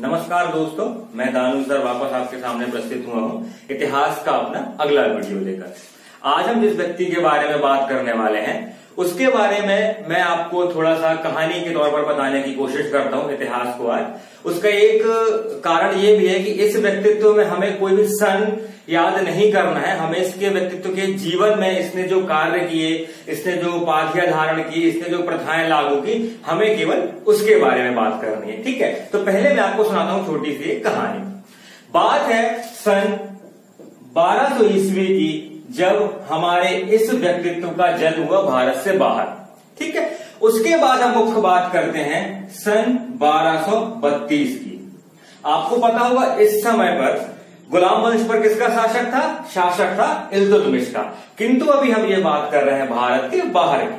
नमस्कार दोस्तों, मैं दानू सर वापस आपके सामने प्रस्तुत हुआ हूँ इतिहास का अपना अगला वीडियो लेकर। आज हम जिस व्यक्ति के बारे में बात करने वाले हैं उसके बारे में मैं आपको थोड़ा सा कहानी के तौर पर बताने की कोशिश करता हूँ इतिहास को। आज उसका एक कारण ये भी है कि इस व्यक्तित्व में हमें कोई भी सन याद नहीं करना है, हमें इसके व्यक्तित्व के जीवन में इसने जो कार्य किए, इसने जो उपाधियां धारण की, इसने जो प्रथाएं लागू की, हमें केवल उसके बारे में बात करनी है। ठीक है, तो पहले मैं आपको सुनाता हूं छोटी सी एक कहानी। बात है सन 1200 ईस्वी की, जब हमारे इस व्यक्तित्व का जन्म हुआ भारत से बाहर। ठीक है, उसके बाद हम मुख्य बात करते हैं सन 1232 की। आपको पता होगा इस समय पर गुलाम वंश पर किसका शासक था? शासक था इल्तुतमिश का। किंतु अभी हम ये बात कर रहे हैं भारत के बाहर की।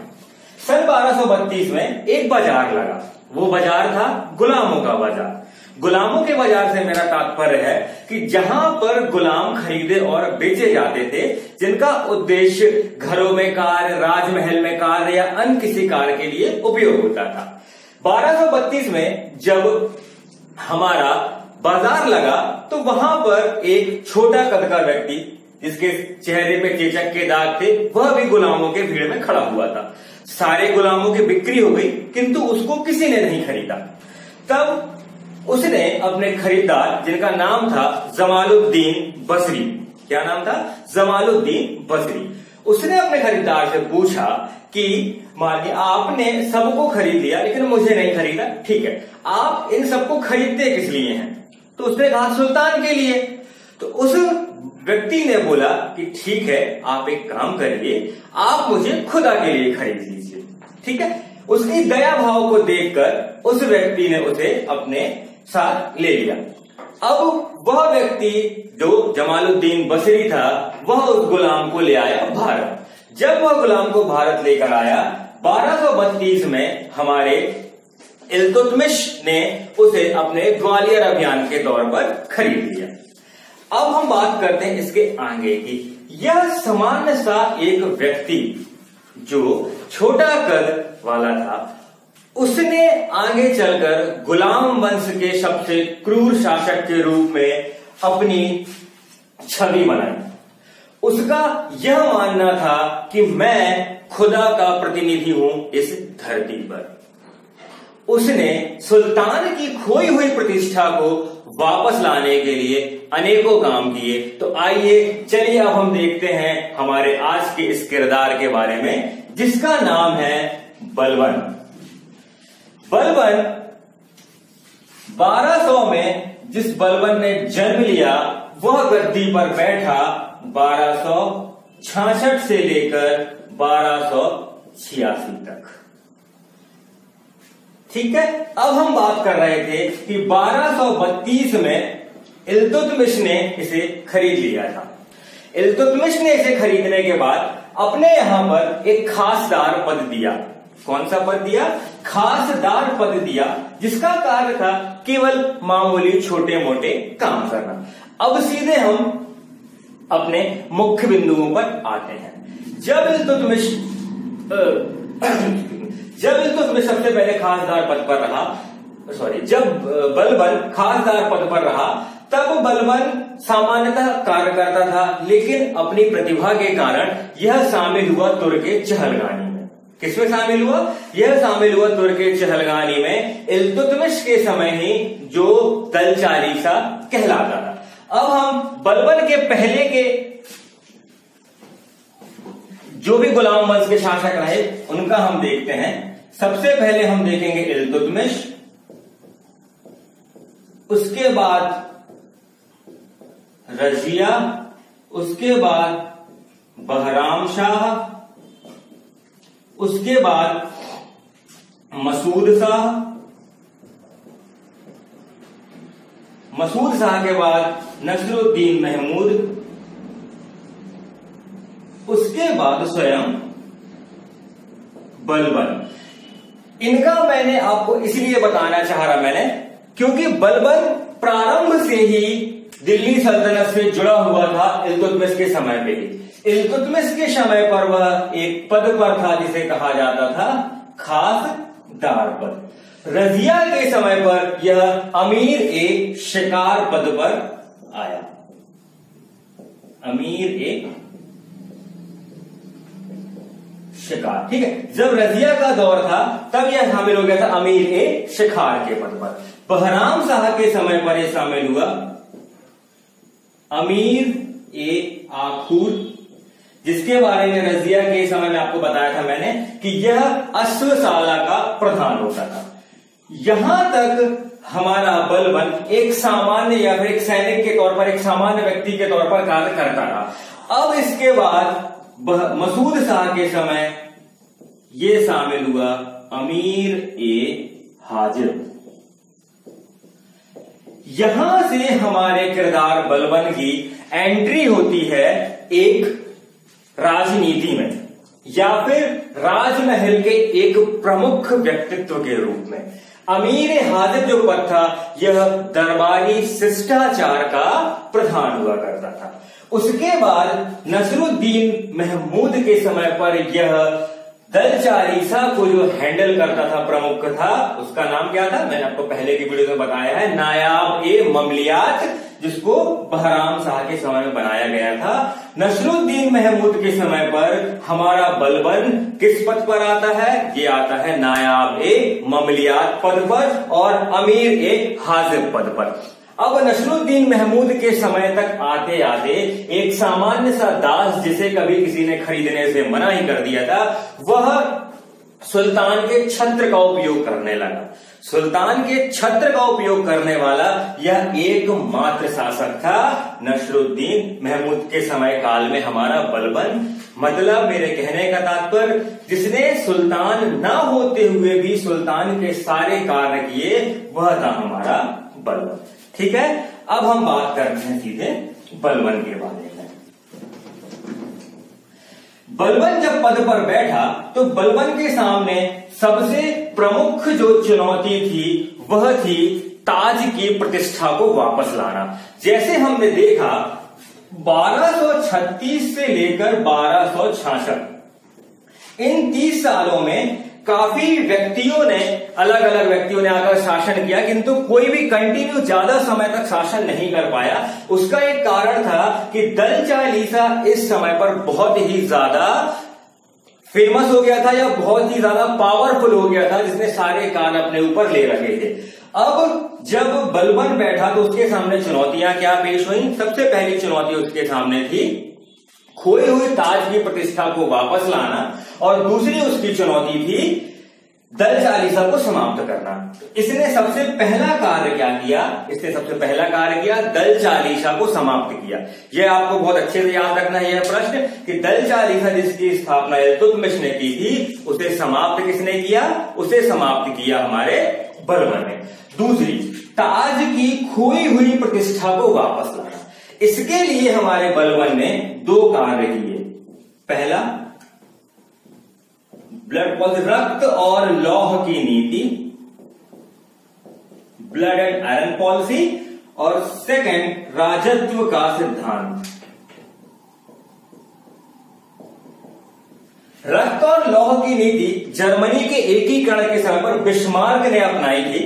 सन 1232 में एक बाजार लगा, वो बाजार था गुलामों का बाजार। गुलामों के बाजार से मेरा तात्पर्य है कि जहां पर गुलाम खरीदे और बेचे जाते थे, जिनका उद्देश्य घरों में कार्य, राजमहल में कार्य या अन्य किसी कार्य के लिए उपयोग होता था। 1232 में जब हमारा बाजार लगा तो वहां पर एक छोटा कद का व्यक्ति जिसके चेहरे पे चेचक के दाग थे, वह भी गुलामों के भीड़ में खड़ा हुआ था। सारे गुलामों की बिक्री हो गई किंतु उसको किसी ने नहीं खरीदा। तब उसने अपने खरीदार, जिनका नाम था जमालुद्दीन बसरी, क्या नाम था? जमालुद्दीन बसरी। उसने अपने खरीदार से पूछा कि मानिए आपने सबको खरीद लिया लेकिन मुझे नहीं खरीदा, ठीक है, आप इन सबको खरीदते किस लिए हैं? तो उसने कहा सुल्तान के लिए। तो उस व्यक्ति ने बोला कि ठीक है, आप एक काम करिए, आप मुझे खुदा के लिए खरीद लीजिए। ठीक है, उसकी दया भाव को देखकर उस व्यक्ति ने उसे अपने साथ ले लिया। अब वह व्यक्ति जो जमालुद्दीन बसरी था, वह उस गुलाम को ले आया भारत। जब वह गुलाम को भारत लेकर आया 1232 में हमारे इल्तुतमिश ने उसे अपने ग्वालियर अभियान के तौर पर खरीद लिया। अब हम बात करते हैं इसके आगे की। यह सामान्य सा एक व्यक्ति जो छोटा कद वाला था, उसने आगे चलकर गुलाम वंश के सबसे क्रूर शासक के रूप में अपनी छवि बनाई। उसका यह मानना था कि मैं खुदा का प्रतिनिधि हूं इस धरती पर। उसने सुल्तान की खोई हुई प्रतिष्ठा को वापस लाने के लिए अनेकों काम किए। तो आइए चलिए अब हम देखते हैं हमारे आज के इस किरदार के बारे में, जिसका नाम है बलबन। बलबन 1200 में जिस बलबन ने जन्म लिया, वह गद्दी पर बैठा 1266 से लेकर 1286 तक। ठीक है, अब हम बात कर रहे थे कि 1232 में इल्तुतमिश ने इसे खरीद लिया था। इल्तुतमिश ने इसे खरीदने के बाद अपने यहां पर एक खासदार पद दिया। कौन सा पद दिया? खासदार पद दिया, जिसका कार्य था केवल मामूली छोटे मोटे काम करना। अब सीधे हम अपने मुख्य बिंदुओं पर आते हैं। जब इल्तुतमिश सबसे पहले खासदार पद पर रहा, जब बलबन खासदार पद पर रहा, तब बलबन सामान्यतः कार्य करता था, लेकिन अपनी प्रतिभा के कारण यह शामिल हुआ तुर्क के चहलगानी में। किसमें शामिल हुआ? यह शामिल हुआ तुर्क के चहलगानी में, इल्तुतमिश के समय ही, जो दल चालीसा कहलाता था। अब हम बलबन के पहले के जो भी गुलाम वंश के शासक रहे उनका हम देखते हैं। सबसे पहले हम देखेंगे इल्तुतमिश, उसके बाद रजिया, उसके बाद बहराम शाह, उसके बाद मसूद शाह, मसूद शाह के बाद नसरुद्दीन महमूद, उसके बाद स्वयं बलबन। इनका मैंने आपको इसलिए बताना चाह रहा क्योंकि बलबन प्रारंभ से ही दिल्ली सल्तनत से जुड़ा हुआ था इल्तुतमिश के समय पे ही। इल्तुतमिश के समय पर वह एक पद पर था जिसे कहा जाता था खासदार पद। रजिया के समय पर यह अमीर ए शिकार पद पर आया। अमीर ए शिकार, ठीक है। जब रजिया का दौर था तब यह शामिल हो गया था अमीर ए शिकार के पद पर। बहराम शाह के समय पर यह शामिल हुआ अमीर ए आखूर, जिसके बारे में रजिया के समय में आपको बताया था मैंने कि यह अश्वशाला का प्रधान होता था। यहां तक हमारा बलबन एक सामान्य या फिर एक सैनिक के तौर पर, एक सामान्य व्यक्ति के तौर पर कार्य करता रहा। अब इसके बाद मसूद शाह के समय यह शामिल हुआ अमीर ए हाजिर। यहां से हमारे किरदार बलबन की एंट्री होती है एक राजनीति में या फिर राजमहल के एक प्रमुख व्यक्तित्व के रूप में। अमीर हाजिर जो पद था यह दरबारी शिष्टाचार का प्रधान हुआ करता था। उसके बाद नसरुद्दीन महमूद के समय पर यह दल चालीसा को जो हैंडल करता था, प्रमुख था, उसका नाम क्या था? मैंने आपको पहले की वीडियो में बताया है, नायाब ए ममलियात, जिसको बहराम शाह के समय में बनाया गया था। नसरुद्दीन महमूद के समय पर हमारा बलबन किस पद पर आता है? ये आता है नायाब ए ममलियात पद पर और अमीर ए हाजिर पद पर। अब नसरुद्दीन महमूद के समय तक आते आते एक सामान्य सा दास, जिसे कभी किसी ने खरीदने से मना ही कर दिया था, वह सुल्तान के छत्र का उपयोग करने लगा। सुल्तान के छत्र का उपयोग करने वाला यह एकमात्र शासक था नसरुद्दीन महमूद के समय काल में हमारा बलबन। मतलब मेरे कहने का तात्पर्य, जिसने सुल्तान ना होते हुए भी सुल्तान के सारे कार्य किए, वह था हमारा बलबन। ठीक है, अब हम बात करते हैं सीधे बलबन के बारे में। बलबन जब पद पर बैठा तो बलबन के सामने सबसे प्रमुख जो चुनौती थी वह थी ताज की प्रतिष्ठा को वापस लाना। जैसे हमने देखा 1236 से लेकर 1266 इन 30 सालों में काफी व्यक्तियों ने, अलग अलग व्यक्तियों ने आकर शासन किया, किंतु कोई भी कंटिन्यू ज्यादा समय तक शासन नहीं कर पाया। उसका एक कारण था कि दल चालीसा इस समय पर बहुत ही ज्यादा फेमस हो गया था या बहुत ही ज्यादा पावरफुल हो गया था, जिसने सारे कार्य अपने ऊपर ले रखे थे। अब जब बलबन बैठा तो उसके सामने चुनौतियां क्या पेश हुई? सबसे पहली चुनौती उसके सामने थी खोई हुई ताज की प्रतिष्ठा को वापस लाना, और दूसरी उसकी चुनौती थी दल चालीसा को समाप्त करना। इसने सबसे पहला कार्य क्या किया? इसने सबसे पहला कार्य किया, दल चालीसा को समाप्त किया। यह आपको बहुत अच्छे से याद रखना है यह प्रश्न कि दल चालीसा जिसकी स्थापना इल्तुतमिश ने की थी, उसे समाप्त किसने किया? उसे समाप्त किया हमारे बलबन ने। दूसरी, ताज की खोई हुई प्रतिष्ठा को वापस लाना। इसके लिए हमारे बलबन ने 2 कार्य किए। पहला, ब्लड पॉलिसी, रक्त और लौह की नीति, ब्लड एंड आयरन पॉलिसी, और सेकंड, राजत्व का सिद्धांत। रक्त और लौह की नीति जर्मनी के एकीकरण के समय पर बिस्मार्क ने अपनाई थी।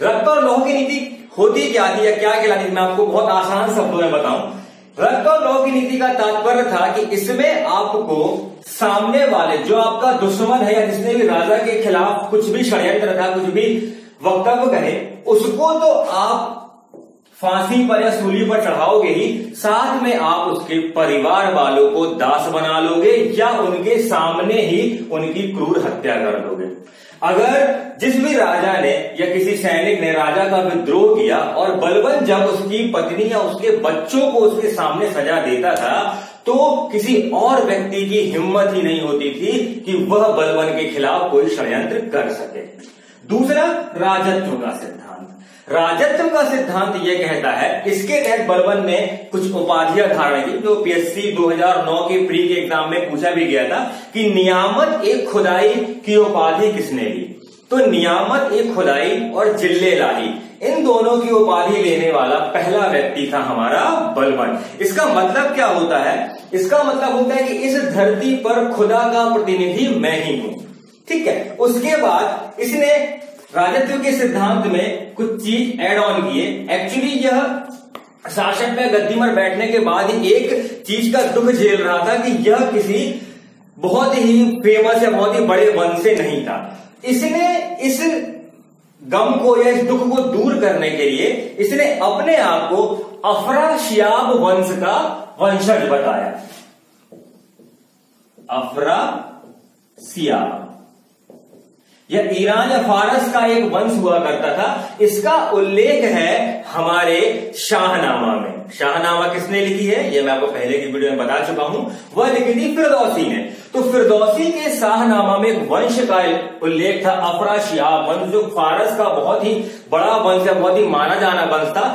रक्त और लौह की नीति होती क्या थी या क्या कहलाती थी, मैं आपको बहुत आसान शब्दों में बताऊं। रक्त और लौह की नीति का तात्पर्य था कि इसमें आपको सामने वाले, जो आपका दुश्मन है या जिसने भी राजा के खिलाफ कुछ भी षड्यंत्र था, कुछ भी वक्तव्य कहे, उसको तो आप फांसी पर या सूली पर चढ़ाओगे ही, साथ में आप उसके परिवार वालों को दास बना लोगे या उनके सामने ही उनकी क्रूर हत्या कर लोगे। अगर जिस भी राजा ने या किसी सैनिक ने राजा का विद्रोह किया और बलबन जब उसकी पत्नी या उसके बच्चों को उसके सामने सजा देता था, तो किसी और व्यक्ति की हिम्मत ही नहीं होती थी कि वह बलबन के खिलाफ कोई षड्यंत्र कर सके। दूसरा, राजत्व का सिद्धांत। राजत्व का सिद्धांत यह कहता है, इसके तहत बलबन ने कुछ उपाधियां धारण की जो पीएससी 2009 के प्री के एग्जाम में पूछा भी गया था कि नियामत ए खुदाई की उपाधि किसने ली? तो नियामत ए खुदाई और जिल्ले लाही, इन दोनों की उपाधि लेने वाला पहला व्यक्ति था हमारा बलबन। इसका मतलब क्या होता है? इसका मतलब होता है कि इस धरती पर खुदा का प्रतिनिधि मैं ही हूं। ठीक है। उसके बाद इसने राजत्व के सिद्धांत में कुछ चीज एड ऑन किए। एक्चुअली यह शासक में गद्दी पर बैठने के बाद ही एक चीज का दुख झेल रहा था कि यह किसी बहुत ही फेमस या बहुत ही बड़े वंश से नहीं था। इसने इस गम को या इस दुख को दूर करने के लिए इसने अपने आप को अफराशियाब वंश का वंशज बताया। अफराशियाब यह ईरान या फारस का एक वंश हुआ करता था। इसका उल्लेख है हमारे शाहनामा में। शाहनामा किसने लिखी है यह मैं आपको पहले की वीडियो में बता चुका हूं, वह लिखी थी फिरदौसी ने। तो फिरदौसी के शाहनामा में एक वंश का उल्लेख था, अफराशियाब वंश, जो फारस का बहुत ही बड़ा वंश है, बहुत ही माना जाना वंश था।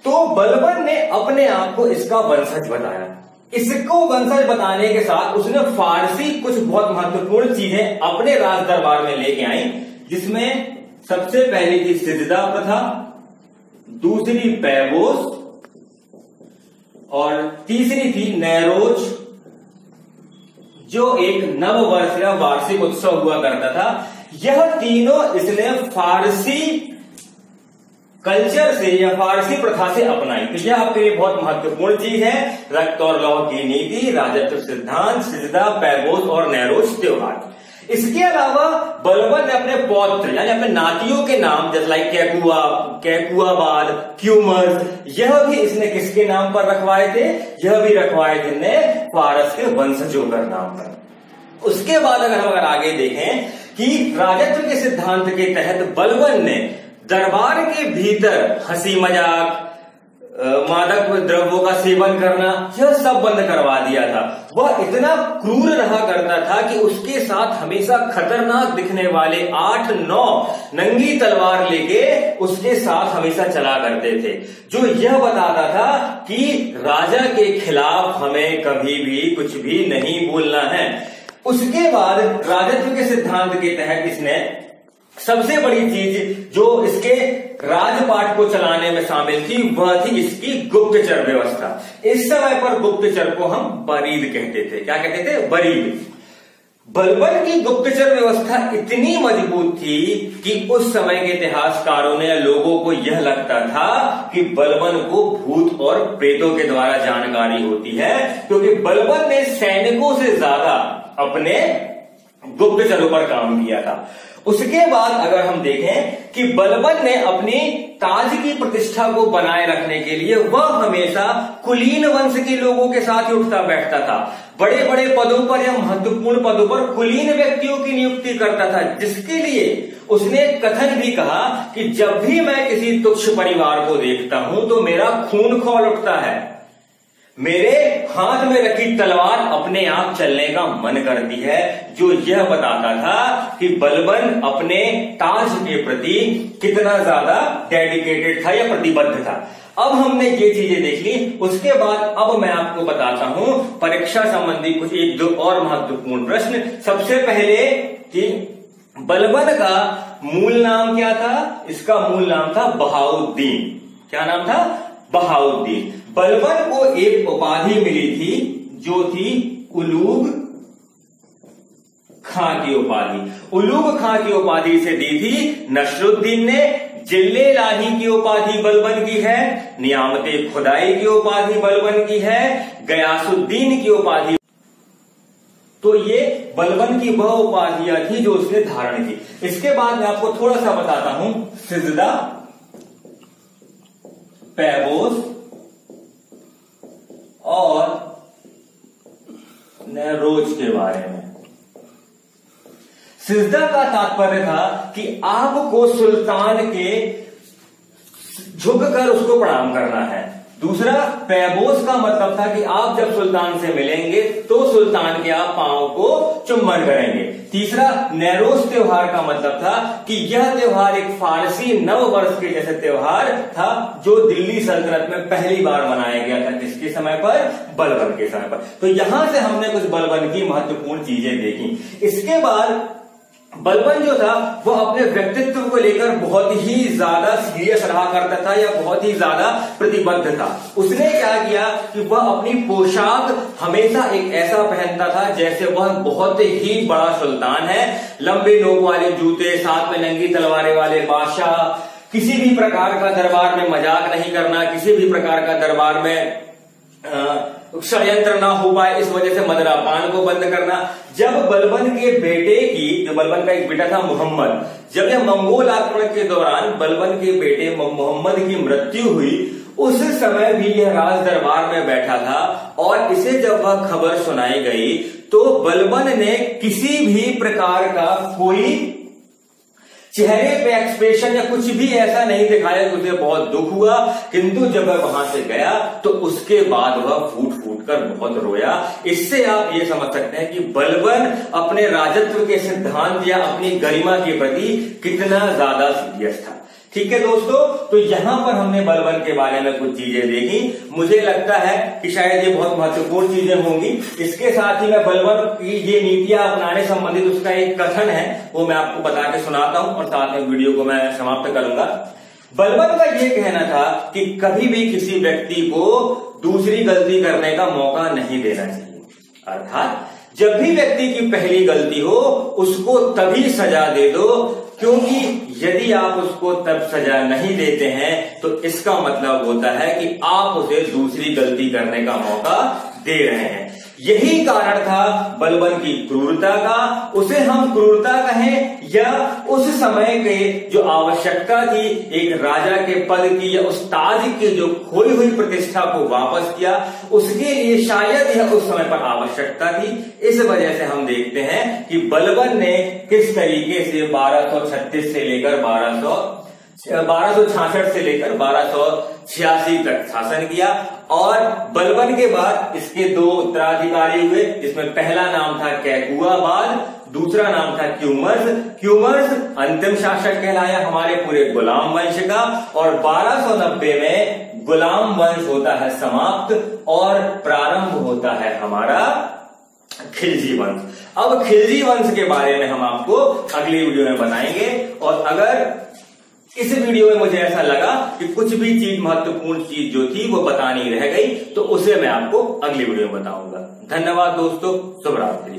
तो बलबन ने अपने आप को इसका वंशज बताया। इसको वंशज बताने के साथ उसने फारसी कुछ बहुत महत्वपूर्ण चीजें अपने राज दरबार में लेके आई, जिसमें सबसे पहली थी सिजदा प्रथा, दूसरी पैबोस और तीसरी थी नैरोज, जो एक नव वर्ष या वार्षिक उत्सव हुआ करता था। यह तीनों इसने फारसी कल्चर से या फारसी प्रथा से अपनाई। तो यह आपके लिए बहुत महत्वपूर्ण चीज है। रक्त और लौह की नीति, राजत्व सिद्धांत, सिजदा, पैबोस और नैरोज त्योहार। इसके अलावा बलबन ने अपने पौत्र यानी अपने नातियों के नाम जैसे लाइक कैकुआबाद, क्यूमर्स, यह भी इसने किसके नाम पर रखवाए थे? यह भी रखवाए थे फारस के वंशजों का नाम पर। उसके बाद अगर हम आगे देखें कि राजत्व के सिद्धांत के तहत बलबन ने दरबार के भीतर हंसी मजाक, मादक द्रव्यों का सेवन करना, यह सब बंद करवा दिया था। वह इतना क्रूर रहा करता था कि उसके साथ हमेशा खतरनाक दिखने वाले 8-9 नंगी तलवार लेके उसके साथ हमेशा चला करते थे, जो यह बताता था कि राजा के खिलाफ हमें कभी भी कुछ भी नहीं बोलना है। उसके बाद राजत्व के सिद्धांत के तहत इसने सबसे बड़ी चीज जो इसके राजपाट को चलाने में शामिल थी वह थी इसकी गुप्तचर व्यवस्था। इस समय पर गुप्तचर को हम बरीद कहते थे। क्या कहते थे? बरीद। बलबन की गुप्तचर व्यवस्था इतनी मजबूत थी कि उस समय के इतिहासकारों ने, लोगों को यह लगता था कि बलबन को भूत और प्रेतों के द्वारा जानकारी होती है, क्योंकि बलबन ने सैनिकों से ज्यादा अपने गुप्तचरों पर काम किया था। उसके बाद अगर हम देखें कि बलबन ने अपनी ताज की प्रतिष्ठा को बनाए रखने के लिए वह हमेशा कुलीन वंश के लोगों के साथ ही उठता बैठता था। बड़े बड़े पदों पर या महत्वपूर्ण पदों पर कुलीन व्यक्तियों की नियुक्ति करता था, जिसके लिए उसने कथन भी कहा कि जब भी मैं किसी तुच्छ परिवार को देखता हूं तो मेरा खून खौल उठता है, मेरे हाथ में रखी तलवार अपने आप चलने का मन करती है, जो यह बताता था कि बलबन अपने ताज के प्रति कितना ज्यादा डेडिकेटेड था या प्रतिबद्ध था। अब हमने ये चीजें देख ली। उसके बाद अब मैं आपको बताता हूं परीक्षा संबंधी कुछ 1-2 और महत्वपूर्ण प्रश्न। सबसे पहले कि बलबन का मूल नाम क्या था? इसका मूल नाम था बहाउद्दीन। क्या नाम था? बहाउद्दीन। बलबन को एक उपाधि मिली थी जो थी उलूग खां की उपाधि। उलूग खां की उपाधि से दी थी नसरुद्दीन ने। जिल्ले लाही की उपाधि बलबन की है। नियामते खुदाई की उपाधि बलबन की है। गयासुद्दीन की उपाधि। तो ये बलबन की वह उपाधियां थी जो उसने धारण की। इसके बाद मैं आपको थोड़ा सा बताता हूं सिजदा, पैबोस और नैरोज के बारे में। सिजदा का तात्पर्य था कि आपको सुल्तान के झुककर उसको प्रणाम करना है। दूसरा पैबोस का मतलब था कि आप जब सुल्तान से मिलेंगे तो सुल्तान के आप पांव को चुम्बन करेंगे। तीसरा नैरोज त्योहार का मतलब था कि यह त्योहार एक फारसी नव वर्ष के जैसे त्योहार था जो दिल्ली सल्तनत में पहली बार मनाया गया था। किसके समय पर? बलबन के समय पर। तो यहां से हमने कुछ बलबन की महत्वपूर्ण चीजें देखी। इसके बाद बलबन जो था वो अपने व्यक्तित्व को लेकर बहुत ही ज्यादा सीरियस रहा करता था या बहुत ही ज्यादा प्रतिबद्ध था। उसने क्या किया कि वह अपनी पोशाक हमेशा एक ऐसा पहनता था जैसे वह बहुत ही बड़ा सुल्तान है। लंबे नोक वाले जूते, साथ में नंगी तलवारें वाले बादशाह, किसी भी प्रकार का दरबार में मजाक नहीं करना, किसी भी प्रकार का दरबार में षड्यंत्र ना हो पाए, इस वजह से मदिरापान को बंद करना। जब बलबन के बेटे की, जो बलबन का एक बेटा था मोहम्मद, जब यह मंगोल आक्रमण के दौरान बलबन के बेटे मोहम्मद की मृत्यु हुई, उस समय भी यह राज दरबार में बैठा था और इसे जब वह खबर सुनाई गई तो बलबन ने किसी भी प्रकार का कोई चेहरे पे एक्सप्रेशन या कुछ भी ऐसा नहीं दिखाया कि उसे बहुत दुख हुआ, किंतु जब वह वहां से गया तो उसके बाद वह फूट फूट कर बहुत रोया। इससे आप ये समझ सकते हैं कि बलबन अपने राजत्व के सिद्धांत या अपनी गरिमा के प्रति कितना ज्यादा सीरियस था। ठीक है दोस्तों, तो यहां पर हमने बलबन के बारे में कुछ चीजें देखी। मुझे लगता है कि शायद ये बहुत महत्वपूर्ण चीजें होंगी। इसके साथ ही मैं बलबन की ये नीतियां अपनाने संबंधित उसका एक कथन है वो मैं आपको बता के सुनाता हूं और साथ में वीडियो को मैं समाप्त करूंगा। बलबन का ये कहना था कि कभी भी किसी व्यक्ति को दूसरी गलती करने का मौका नहीं देना चाहिए, अर्थात जब भी व्यक्ति की पहली गलती हो उसको तभी सजा दे दो, क्योंकि यदि आप उसको तब सजा नहीं देते हैं तो इसका मतलब होता है कि आप उसे दूसरी गलती करने का मौका दे रहे हैं। यही कारण था बलबन की क्रूरता का। उसे हम क्रूरता कहें या उस समय के जो आवश्यकता थी एक राजा के पद की या उस ताज की जो खोई हुई प्रतिष्ठा को वापस किया, उसके लिए शायद यह उस समय पर आवश्यकता थी। इस वजह से हम देखते हैं कि बलबन ने किस तरीके से 1236 से लेकर 1266 से लेकर 1286 तक शासन किया। और बलबन के बाद इसके दो उत्तराधिकारी हुए, जिसमें पहला नाम था कैकुआबाद, दूसरा नाम था क्यूमर्स। क्यूमर्स अंतिम शासक कहलाया हमारे पूरे गुलाम वंश का, और 1290 में गुलाम वंश होता है समाप्त और प्रारंभ होता है हमारा खिलजी वंश। अब खिलजी वंश के बारे में हम आपको अगली वीडियो में बताएंगे, और अगर इस वीडियो में मुझे ऐसा लगा कि कुछ भी चीज महत्वपूर्ण चीज जो थी वो बतानी रह गई तो उसे मैं आपको अगली वीडियो में बताऊंगा। धन्यवाद दोस्तों, शुभ रात्रि।